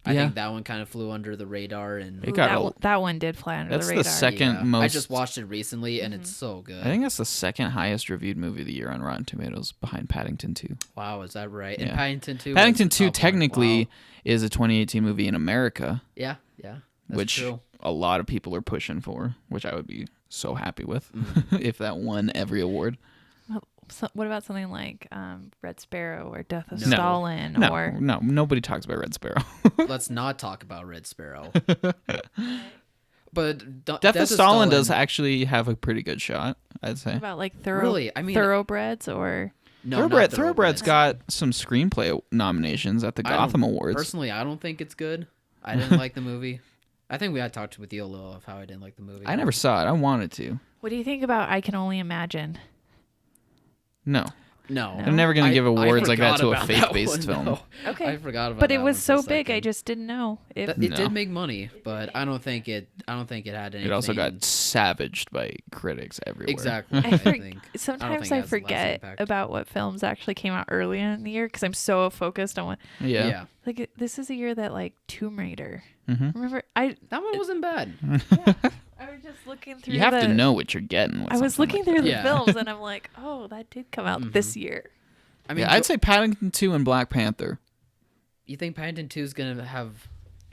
I think that one kind of flew under the radar, and It got that one did fly under the radar. That's the second most. I just watched it recently, and it's so good. I think that's the second highest reviewed movie of the year on Rotten Tomatoes, behind Paddington 2. Wow, is that right? Yeah. And Paddington 2. Paddington was 2 top one. technically Wow. is a 2018 movie in America, Yeah, that's which true. a lot of people are pushing for, which I would be so happy with Mm-hmm. if that won every award. What about something like Red Sparrow or Death of No. Stalin? No, or no, nobody talks about Red Sparrow. Let's not talk about Red Sparrow. But Death of Stalin does actually have a pretty good shot, I'd say. what about like Really? I mean- Thoroughbreds or no, not Thoroughbred's got some screenplay nominations at the Gotham Awards. Personally, I don't think it's good. I didn't like the movie. I think we had talked with you a little of how I didn't like the movie. I never saw it. I wanted to. what do you think about I Can Only Imagine? No. No. I'm never going to give awards like that forgot to a about that faith-based one, film. though. Okay. I forgot about But that it one was for so a big, I second. just didn't know if It No. did make money, but I don't think it had anything. It also got savaged by critics everywhere. exactly. I think. sometimes think it I has less forget impact. about what films actually came out early in the year because I'm so focused on what. Yeah. Like this is a year that like Tomb Raider. Mhm. Remember, That one wasn't bad. I was just looking through. You have to know what you're getting. With I was something looking like through that. the Yeah. films and I'm like, oh, that did come out this year. I mean, Yeah, I'd say Paddington 2 and Black Panther. you think Paddington 2 is gonna have?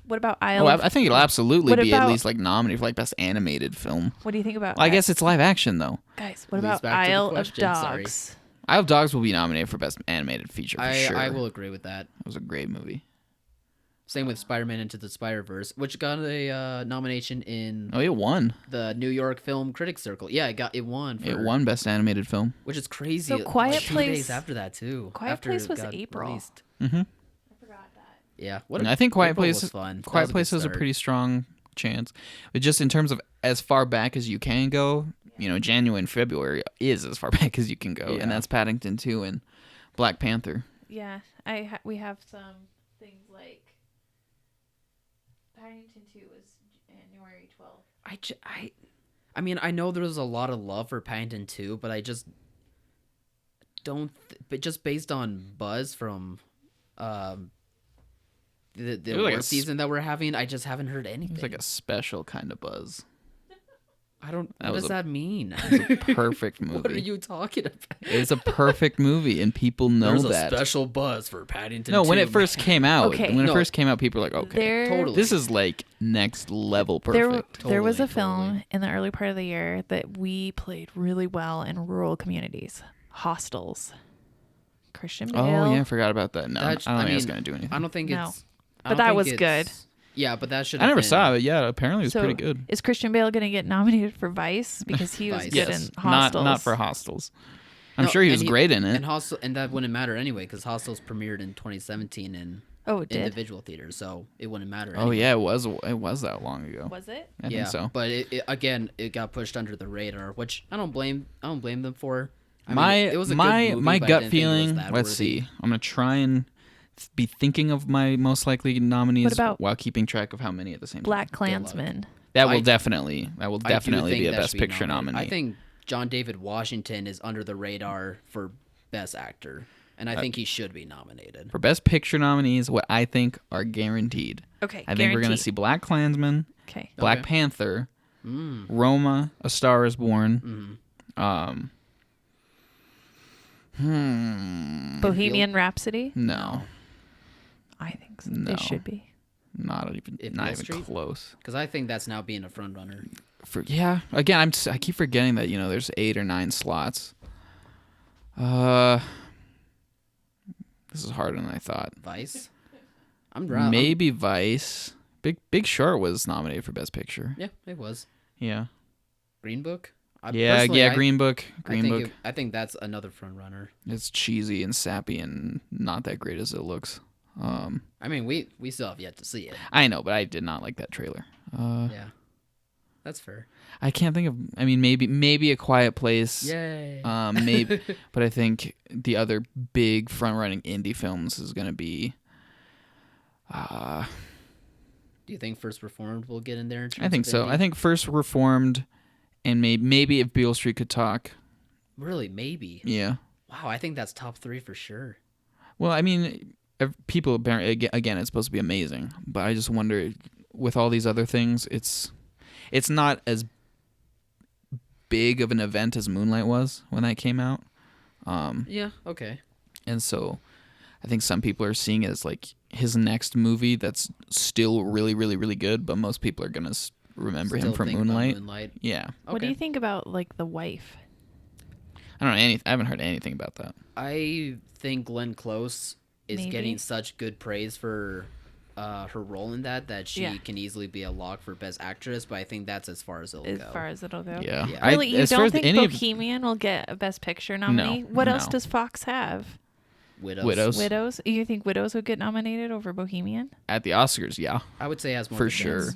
What about Oh, Isle? I think it'll absolutely What be at about- least like nominated for like best animated film. What do you think about? Well, I guess it's live action though. guys. What Leads about back to the Isle of question, sorry. Dogs? Isle of Dogs will be nominated for best animated feature for sure. I will agree with that. It was a great movie. Same with Spider-Man Into the Spider-Verse, which got a nomination in Oh, it won. the New York Film Critics Circle. Yeah, it won. It won best animated film. Which is crazy. So Quiet like 2 Place- days after that too. Quiet after Place it was got April. released. Mm-hmm. I forgot that. Yeah, I think Quiet April Place was fun. That Quiet was a good Place has a start. pretty strong chance. But just in terms of as far back as you can go, January and February is as far back as you can go, Yeah. and that's Paddington 2 and Black Panther. Yeah, we have some things like Paddington 2 was January 12th. I mean, I know there's a lot of love for Paddington 2, but I just don't. But just based on buzz from the was like award a season that we're having, I just haven't heard It anything. was like a special kind of buzz. I don't. That What was does a- that mean? It's a perfect movie. What are you talking about? It's a perfect movie, and people know There's that. a special buzz for Paddington. No, when 2, it first man. came out, Okay. when it No. first came out, people were like, okay, Totally. this is like next level There perfect. was a Totally, film totally. in the early part of the year that we played really well in rural communities. Hostels. Christian Bale. Oh yeah, I forgot about that. No, That- I don't I think it's mean, gonna do anything. I don't think No. it's. But that was good. Yeah, but that should. I never saw it. Yeah, apparently it was So pretty good. is Christian Bale going to get nominated for Vice because he was Vice. good Yes, in Hostels? not for Hostels. I'm sure he was great in it. And that wouldn't matter anyway because Hostels premiered in 2017 in Oh, it did. individual theaters, so it wouldn't matter. Oh anyway. yeah, it was that long ago. Was it? I Yeah, think so. but it got pushed under the radar, which I don't blame them for. I my mean, it was a good my movie, my but I gut didn't think it was feeling. that Let's worthy. see. I'm gonna try and be thinking of my most likely nominees What about while keeping track of how many at the same time. Black Klansman. That will I- definitely I do think be a that Best should be Picture nominated. nominee. I think John David Washington is under the radar for Best Actor, and I think he should be nominated. For Best Picture nominees, what I think are guaranteed. Okay, I think we're gonna guaranteed. see Black Klansman, Okay. Black Okay. Panther, Roma, A Star Is Born. Bohemian Rhapsody. No, I think so. No. It should be. not even If not Beale even Street? close. Because I think that's now being a front runner. Again, I keep forgetting that there's 8 or 9 slots. This is harder than I thought. Vice. I'm dry. Maybe Vice. Big Short was nominated for Best Picture. Yeah, it was. Yeah. Green Book. Green Book. Green Book. I think that's another front runner. It's cheesy and sappy and not that great as it looks. I mean, we still have yet to see it. I know, but I did not like that trailer. Yeah, that's fair. I can't think of. I mean, maybe A Quiet Place. Yay. Maybe, but I think the other big front-running indie films is gonna be. Do you think First Reformed will get in there? I think so. I think First Reformed, and maybe If Beale Street Could Talk. Really, maybe. Yeah. Wow, I think that's top 3 for sure. Well, I mean, people again, it's supposed to be amazing, but I just wonder, with all these other things, it's not as big of an event as Moonlight was when that came out. Yeah. Okay. And so I think some people are seeing it as like his next movie that's still really, really, really good, but most people are going to remember him Still from think about Moonlight. Moonlight. Yeah. What do you think about like The Wife? I don't know. I haven't heard anything about that. I think Glenn Close is Maybe. getting such good praise for her role in that she Yeah. can easily be a lock for Best Actress, but I think that's as far as it'll As go. far as it'll go. Yeah. Yeah. Really, you as far don't as think any of Bohemian will get a Best Picture nominee? What else no. does Fox have? Widows. Widows? You think Widows would get nominated over Bohemian? At the Oscars, yeah, I would say has more for of a chance.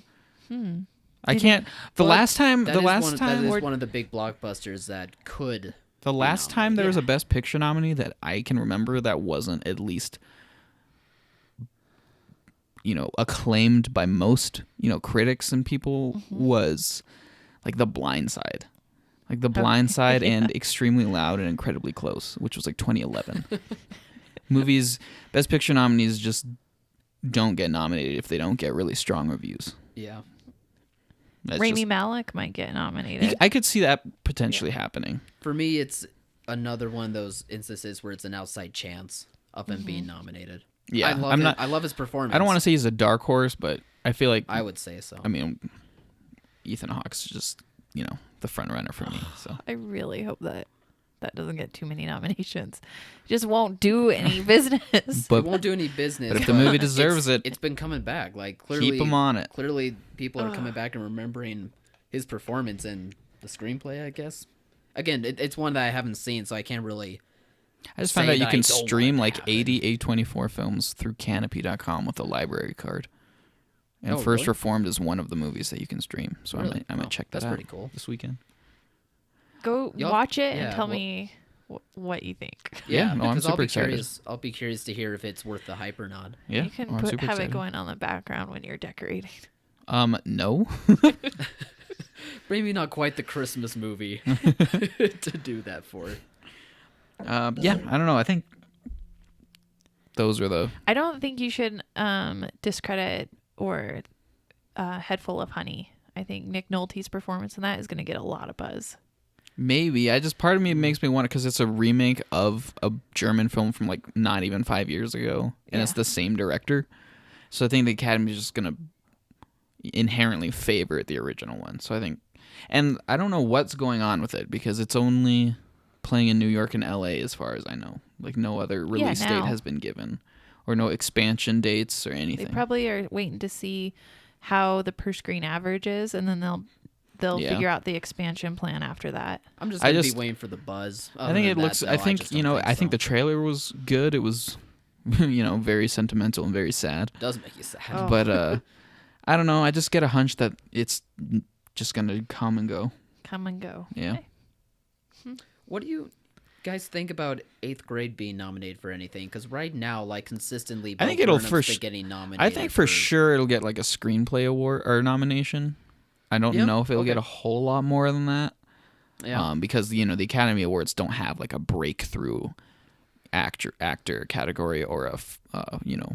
sure. I can't. But The last time that is one of the big blockbusters that could. The be last time there was a Yeah. Best Picture nominee that I can remember that wasn't at least, acclaimed by most, critics and people was like The Blind Side. Like The Blind Side and Extremely Loud and Incredibly Close, which was like 2011. Movies, Best Picture nominees just don't get nominated if they don't get really strong reviews. Yeah. That's Rami just- Malek might get nominated. I could see that potentially happening. For me, it's another one of those instances where it's an outside chance of him being nominated. Yeah, I love I'm him. not- I love his performance. I don't want to say he's a dark horse, but I feel like I would say so. I mean, Ethan Hawke's just the front runner for me. So I really hope that doesn't get too many nominations. Just won't do any business. It but won't do any business. but if the movie deserves it, it's been coming back. Like clearly, keep him on it. Clearly, people are coming back and remembering his performance in the screenplay. I guess. Again, it's one that I haven't seen, so I can't really. I just found say out you that can I don't want stream it to like happen. 80 A24 films through Canopy.com with a library card. And Oh, First really? Reformed is one of the movies that you can stream. So Really? I might Oh, check that that's out pretty cool. this weekend. Go Yup. watch it Yeah, and tell well- me what you think. Yeah, no, I'm because super I'll be excited. curious. I'll be curious to hear if it's worth the hype or not. Yeah, You can I'm super have excited. it going on the background when you're decorating. No. Maybe not quite the Christmas movie to do that for. Yeah, I don't know. I think those are the. I don't think you should discredit or Head Full of Honey. I think Nick Nolte's performance in that is going to get a lot of buzz. Maybe. Part of me makes me want it because it's a remake of a German film from like not even 5 years ago. And it's Yeah. the same director. So I think the Academy is just going to inherently favor the original one. So I think. And I don't know what's going on with it because it's only playing in New York and LA as far as I know. Like no other release date now. has been given. Or no expansion dates or anything. They probably are waiting to see how the per screen average is, and then they'll Yeah. figure out the expansion plan after that. I'm just I gonna just- be waiting for the buzz. I think it looks. I think just don't I think so. the trailer was good. It was very sentimental and very sad. It does make you sad. Oh. But I don't know. I just get a hunch that it's just gonna come and go. Come and go. Yeah. Okay. What do you guys think about 8th Grade being nominated for anything? Because right now, like consistently, I think it'll Burnham's been getting nominated. I think for sure it'll get like a screenplay award or nomination. I don't know if it'll get a whole lot more than that. Yeah. Because the Academy Awards don't have like a breakthrough actor category or a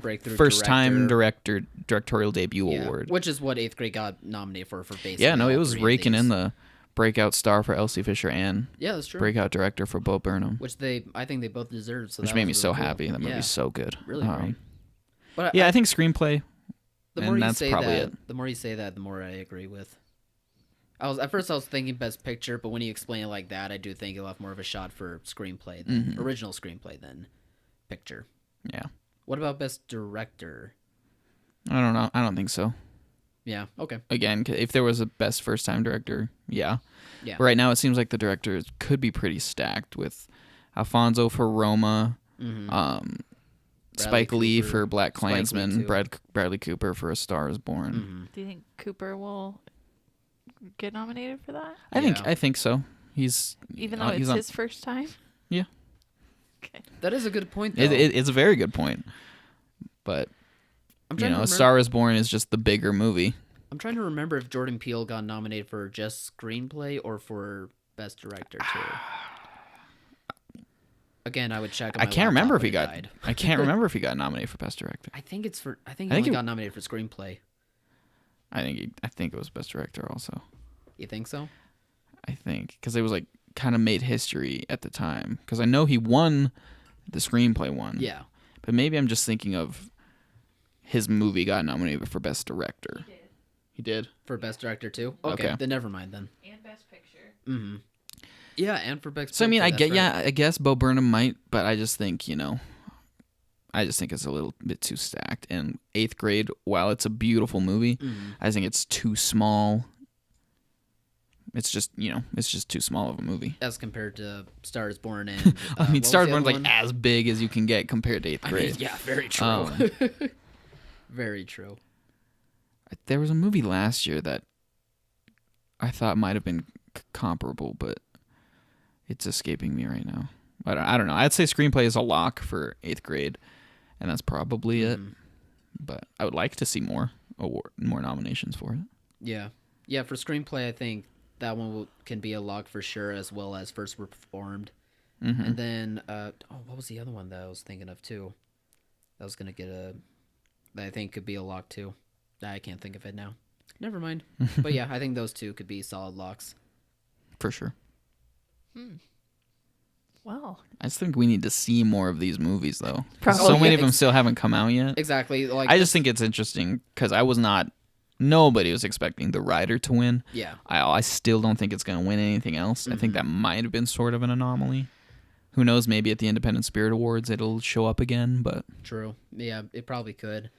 Breakthrough first time directorial debut award. Which is what 8th Grade got nominated for basically. Yeah, no, it all was 3 of raking these. in the breakout star for Elsie Fisher and Yeah, that's true. breakout director for Bo Burnham, Which I think they both deserved. So which that made was me so really cool. happy. That movie's so good. Really great. But I think screenplay. the and more you that's say probably that, it. the more you say that, the more I agree with. At first I was thinking Best Picture, but when you explain it like that, I do think you'll have more of a shot for screenplay than original screenplay than picture. Yeah, What about Best Director? I don't know. I don't think so. Yeah. Okay. Again, if there was a best first time director, yeah. Yeah. But right now, it seems like the directors could be pretty stacked with Alfonso for Roma, Spike Lee Cooper. for Black Spike Lee, Klansman, too. Bradley Cooper for A Star Is Born. Mm-hmm. Do you think Cooper will get nominated for that? I think so. He's Even though it's his first time? Yeah. Okay. That is a good point, though. It's a very good point. But I'm trying to A remember. Star Is Born is just the bigger movie. I'm trying to remember if Jordan Peele got nominated for just screenplay or for Best Director too. Again, I would check. On I my can't remember laptop if he when it got. died. I can't remember if he got nominated for best director. I think it's for. I think I he think only it- got nominated for screenplay. I think it was best director also. You think so? I think because it was like kind of made history at the time. Because I know he won the screenplay one. Yeah. But maybe I'm just thinking of his movie got nominated for best director. He did. For Best Director too. Okay. Okay. Then never mind then. And Best Picture. Mm-hmm. Yeah, and for Best. So I mean, Picture, that's right. I guess Bo Burnham might, but I just think it's a little bit too stacked. And 8th Grade, while it's a beautiful movie, I think it's too small. It's just too small of a movie. As compared to Star Is Born and. I mean, what was Star Is the Born's other like one? as big as you can get compared to 8th I Grade. mean, yeah, very true. Um, Very true. There was a movie last year that I thought might have been comparable, but it's escaping me right now. I don't know. I'd say screenplay is a lock for 8th Grade, and that's probably it. But I would like to see more nominations for it. Yeah. Yeah, for screenplay, I think that one can be a lock for sure, as well as First Performed. And then, what was the other one that I was thinking of too? That was gonna that I think could be a lock too. I can't think of it now. Never mind. But yeah, I think those two could be solid locks. For sure. Well, I just think we need to see more of these movies, though. Probably. So many Yeah, of them still haven't come out yet. Exactly. Like I just think it's interesting because nobody was expecting The Rider to win. Yeah. I still don't think it's going to win anything else. I think that might have been sort of an anomaly. Who knows? Maybe at the Independent Spirit Awards it'll show up again, but True. Yeah, it probably could.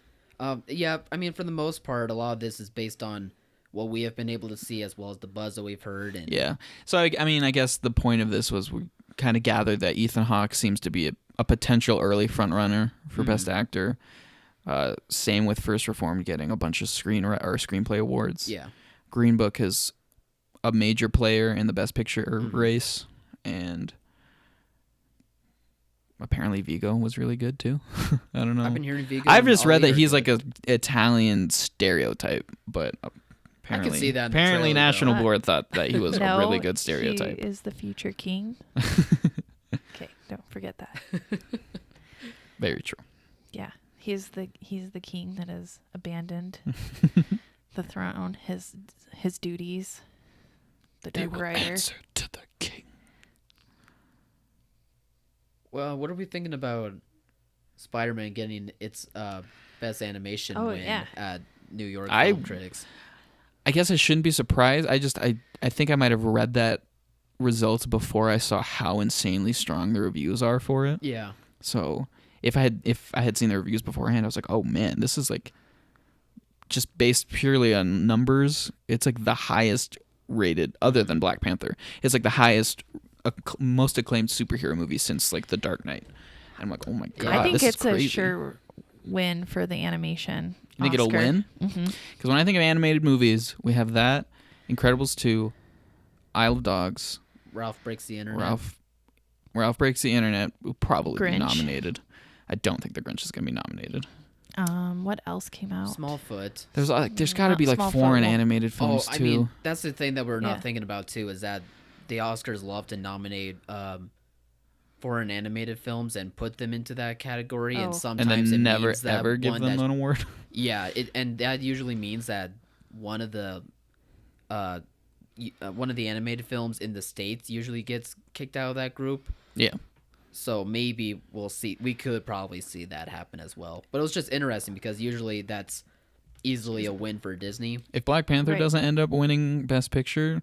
Yeah, I mean, for the most part, a lot of this is based on what we have been able to see as well as the buzz that we've heard. And yeah. So, I mean, I guess the point of this was we kind of gathered that Ethan Hawke seems to be a potential early frontrunner for Best Actor. Same with First Reformed getting a bunch of screenplay awards. Yeah. Green Book is a major player in the Best Picture race, and apparently Vigo was really good too. I don't know. I've been hearing Vigo. I've just all read that year. he's like a Italian stereotype, but apparently, see that in the apparently trailer, National though. Board thought that he was a really good stereotype. He is the future king. Okay, don't forget that. Very true. Yeah, he's the king that has abandoned the throne, his duties. The Dark Rider. to the king. Well, what are we thinking about Spider-Man getting its best animation win yeah. at New York I- Film Critics? I guess I shouldn't be surprised. I think I might have read that results before I saw how insanely strong the reviews are for it. Yeah. So if I had seen the reviews beforehand, I was like, oh man, this is like just based purely on numbers. It's like the highest rated, other than Black Panther. It's like the highest, most acclaimed superhero movie since like The Dark Knight. And I'm like, oh my god, I think this it's is crazy. a sure win for the animation. You think it'll Oscar. win? Because when I think of animated movies, we have that, Incredibles 2, Isle of Dogs, Ralph Breaks the Internet. Ralph Breaks the Internet will probably be Grinch. nominated. I don't think The Grinch is going to be nominated. What else came out? Smallfoot. There's got to be like Smallfoot foreign won't- animated films I too. mean, that's the thing that we're Yeah. not thinking about too, is that the Oscars love to nominate foreign animated films and put them into that category, Oh. and and sometimes then it never means that ever give one them that, an award. yeah, and that usually means that one of the animated films in the States usually gets kicked out of that group. Yeah. So maybe we'll see. We could probably see that happen as well. But it was just interesting because usually that's easily a win for Disney. If Black Panther Right. doesn't end up winning Best Picture,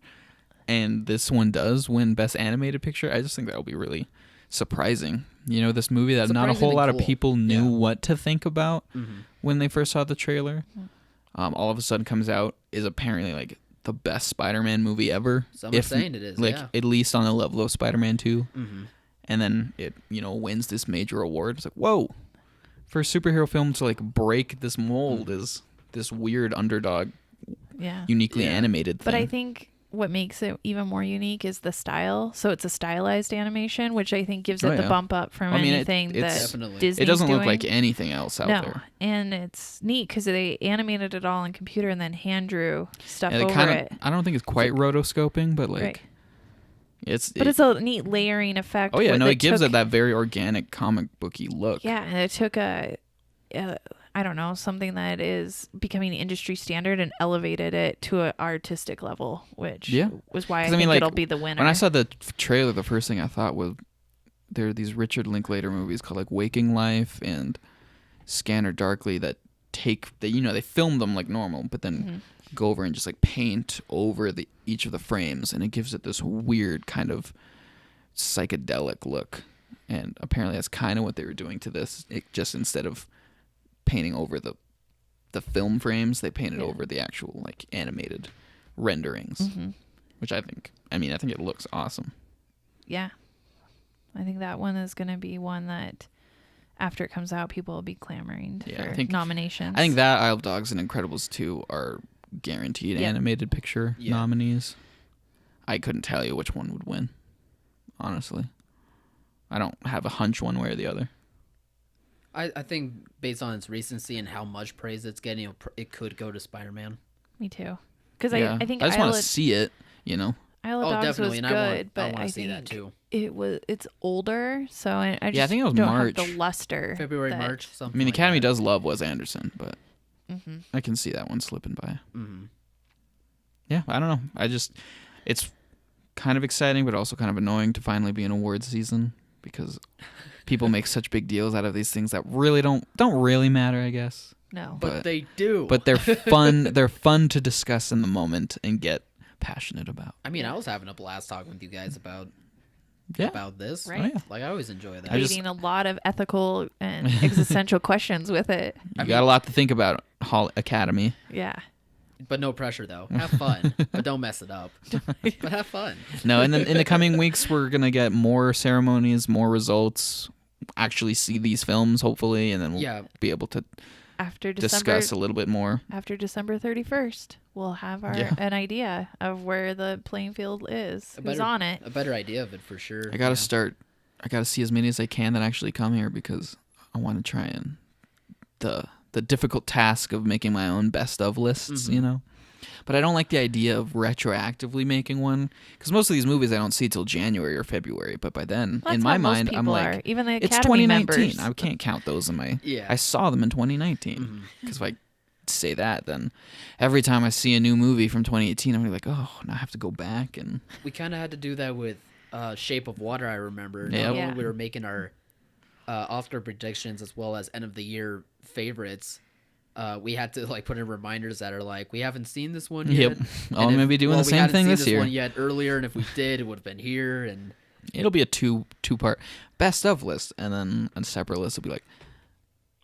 and this one does win Best Animated Picture, I just think that will be really surprising. You know, this movie that not a whole Surprisingly lot of cool. people knew Yeah. what to think about Mm-hmm. when they first saw the trailer. All of a sudden comes out, is apparently like the best Spider-Man movie ever. Some are saying it is, like yeah. at least on the level of Spider-Man 2. Mm-hmm. And then it, wins this major award. It's like, whoa. For a superhero film to like break this mold is this weird underdog, Yeah. uniquely Yeah. animated thing. But I think what makes it even more unique is the style. So it's a stylized animation, which I think gives it Oh, the yeah. bump up from I mean, anything it's- that Definitely. Disney's it doesn't look doing. like anything else out no, there. and it's neat because they animated it all in computer and then hand drew stuff And over it. I don't think it's quite rotoscoping, but like Right. it's But it's a neat layering effect. oh yeah, where no, they it gives took- it that very organic comic booky look. Yeah, and it took I don't know, something that is becoming industry standard and elevated it to an artistic level, which Yeah. was why I 'Cause I think mean, like, it'll be the winner. When I saw the trailer, the first thing I thought was there are these Richard Linklater movies called like Waking Life and Scanner Darkly that they film them like normal, but then go over and just like paint over each of the frames, and it gives it this weird kind of psychedelic look. And apparently that's kind of what they were doing to this. It just, instead of painting over the film frames, they painted Yeah. over the actual like animated renderings, which I think it looks awesome. Yeah. I think that one is going to be one that after it comes out, people will be clamoring Yeah, for I think- nominations. I think that Isle of Dogs and Incredibles 2 are guaranteed Yeah. animated picture Yeah. nominees. I couldn't tell you which one would win, honestly. I don't have a hunch one way or the other. I think based on its recency and how much praise it's getting, it could go to Spider-Man. Me too. Because Yeah. I think I just Isle want to of, see it, you know? Isle of Oh, Dogs definitely, was and good, I but want I to see that think too. it's older, so I just Yeah, I think it was don't March. have the luster. February, that- March, I something. mean, the like Academy that. does love Wes Anderson, but Mm-hmm. I can see that one slipping by. Mhm. Yeah, I don't know. It's kind of exciting, but also kind of annoying to finally be an awards season because people make such big deals out of these things that really don't really matter, I guess. No. But they do. But they're fun. They're fun to discuss in the moment and get passionate about. I mean, I was having a blast talking with you guys about this. Right. Oh, yeah. Like, I always enjoy that. I just- Debating a lot of ethical and existential questions with it. You got a lot to think about, Hall Academy. Yeah. But no pressure, though. Have fun, but don't mess it up. But have fun. No, and then in the coming weeks, we're gonna get more ceremonies, more results. Actually, see these films, hopefully, and then we'll Yeah. be able to After discuss a little bit more. After December 31st, we'll have Yeah. an idea of where the playing field is. Who's on it? A better idea of it for sure. I gotta start. I gotta see as many as I can that actually come here because I want to try and the difficult task of making my own best of lists, you know. But I don't like the idea of retroactively making one because most of these movies I don't see till January or February. But by then, That's in how my most mind, I'm people like, are. Even the it's Academy 2019. members. I can't count those in my. Yeah. I saw them in 2019 because if I say that, then every time I see a new movie from 2018, I'm gonna be like, oh, now I have to go back and. We kind of had to do that with Shape of Water, I remember. Yep. Not Yeah. only we were making our Oscar predictions as well as end of the year favorites, we had to like put in reminders that are like, we haven't seen this one yet. Yep. Oh, I'm gonna be doing the we same hadn't thing seen this year. one yet earlier, and if we did, it would have been here. And It'll be a two-part best of list, and then a separate list will be like,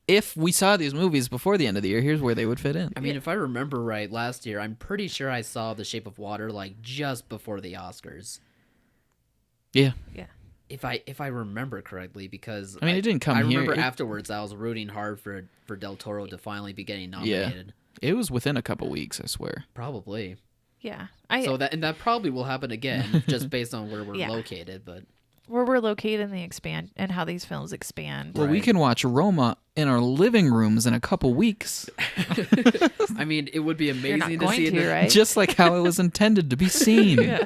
if we saw these movies before the end of the year, here's where they would fit in. I mean, if I remember right, last year, I'm pretty sure I saw The Shape of Water like just before the Oscars. Yeah. Yeah. if I remember correctly, because I mean, it didn't come I here. remember afterwards I was rooting hard for Del Toro to finally be getting nominated. It was within a couple weeks, I swear. Probably. Yeah. That probably will happen again, just based on where we're Yeah. located. But where we're located and the expand and how these films expand. Well, we Right. can watch Roma in our living rooms in a couple weeks, I mean, it would be You're not amazing to going see in to, the, right? just like how it was intended to be seen. Yeah.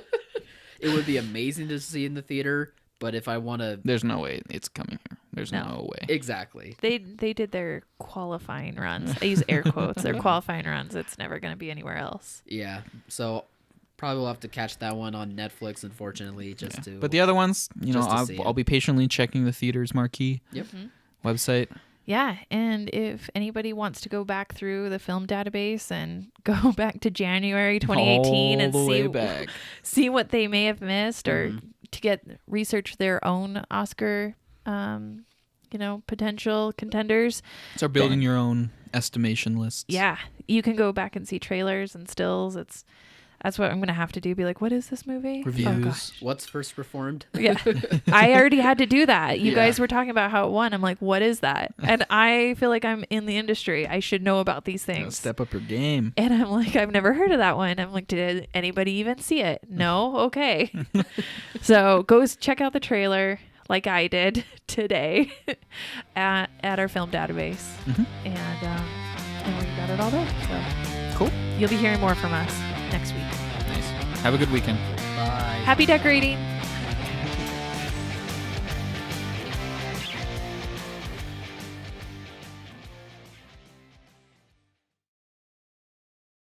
it would be amazing to see in the theater. But if I want to, There's no way it's coming here. There's No. no way. exactly. They did their qualifying runs. I use air quotes. Their qualifying runs. It's never going to be anywhere else. Yeah. So probably we'll have to catch that one on Netflix, unfortunately, just to. But the other ones, Just to see I'll it. be patiently checking the theater's marquee Yep. website. Yeah, and if anybody wants to go back through the film database and go back to January 2018 All and the way back. see what they may have missed, or to get research their own Oscar, potential contenders. Start building your own estimation lists. Yeah, you can go back and see trailers and stills. That's what I'm gonna have to do. Be like, what is this movie? Oh, Reviews. gosh. What's first performed? Yeah, I already had to do that. You Yeah. guys were talking about how it won. I'm like, what is that? And I feel like I'm in the industry. I should know about these Gotta things. step up your game. And I'm like, I've never heard of that one. I'm like, did anybody even see it? No? Okay. So go check out the trailer like I did today at our film database. And we got it all there. So Cool. you'll be hearing more from us next week. Nice. Have a good weekend. Bye. Happy decorating.